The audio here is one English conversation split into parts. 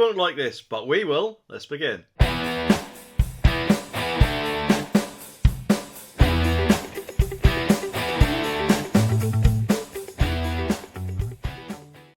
won't like this, but we will. Let's begin.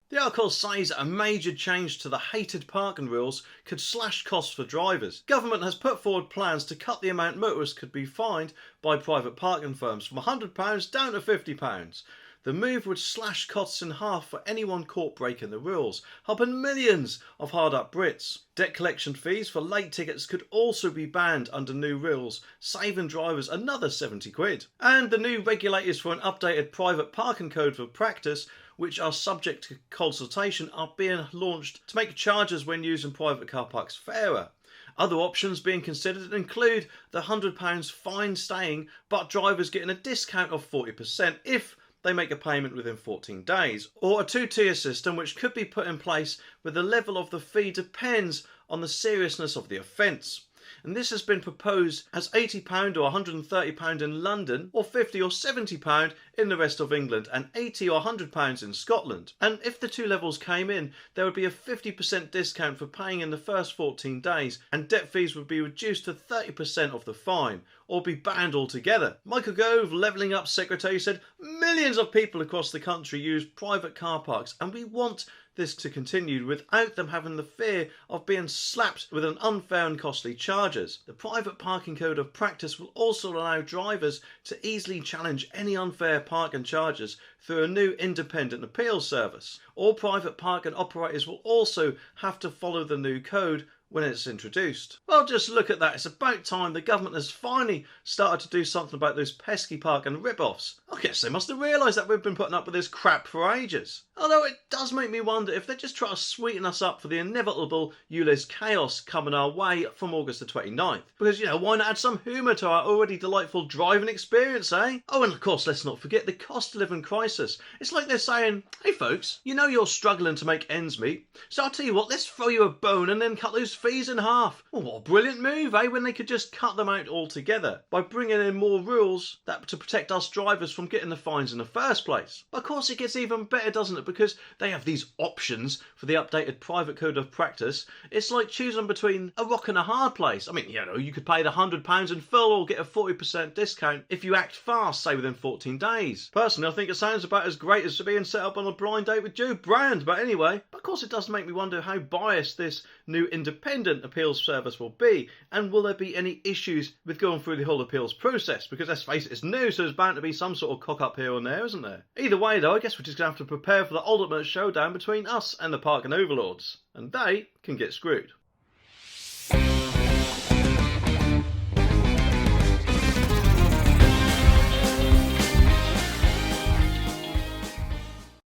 The article says a major change to the hated parking rules could slash costs for drivers. Government has put forward plans to cut the amount motorists could be fined by private parking firms from £100 down to £50. The move would slash costs in half for anyone caught breaking the rules, helping millions of hard-up Brits. Debt collection fees for late tickets could also be banned under new rules, saving drivers another £70. And the new regulators for an updated private parking code for practice, which are subject to consultation, are being launched to make charges when using private car parks fairer. Other options being considered include the £100 fine staying, but drivers getting a discount of 40% if they make a payment within 14 days, or a two-tier system which could be put in place where the level of the fee depends on the seriousness of the offence. And this has been proposed as £80 or £130 in London, or £50 or £70 in the rest of England, and £80 or £100 in Scotland. And if the two levels came in, there would be a 50% discount for paying in the first 14 days, and debt fees would be reduced to 30% of the fine, or be banned altogether. Michael Gove, Levelling Up Secretary, said millions of people across the country use private car parks, and we want this to continue without them having the fear of being slapped with an unfair and costly charges. The private parking code of practice will also allow drivers to easily challenge any unfair parking charges through a new independent appeals service. All private parking operators will also have to follow the new code when it's introduced. Well, just look at that. It's about time the government has finally started to do something about those pesky parking rip-offs. I guess they must have realised that we've been putting up with this crap for ages. Although it does make me wonder if they're just trying to sweeten us up for the inevitable ULEZ chaos coming our way from August the 29th. Because, why not add some humour to our already delightful driving experience, eh? Oh, and of course, let's not forget the cost of living crisis. It's like they're saying, hey folks, you're struggling to make ends meet, so I'll tell you what, let's throw you a bone and then cut those fees in half. Well, what a brilliant move, eh? When they could just cut them out altogether by bringing in more rules to protect us drivers from getting the fines in the first place. But of course, it gets even better, doesn't it? Because they have these options for the updated private code of practice. It's like choosing between a rock and a hard place. I mean, you could pay the £100 in full or get a 40% discount if you act fast, say within 14 days. Personally, I think it sounds about as great as being set up on a blind date with Joe Brand. But anyway, of course, it does make me wonder how biased this new independent appeals service will be, and will there be any issues with going through the whole appeals process? Because let's face it, it's new, so there's bound to be some sort of cock up here and there, isn't there? Either way though, I guess we're just going to have to prepare for the ultimate showdown between us and the parking overlords, and they can get screwed.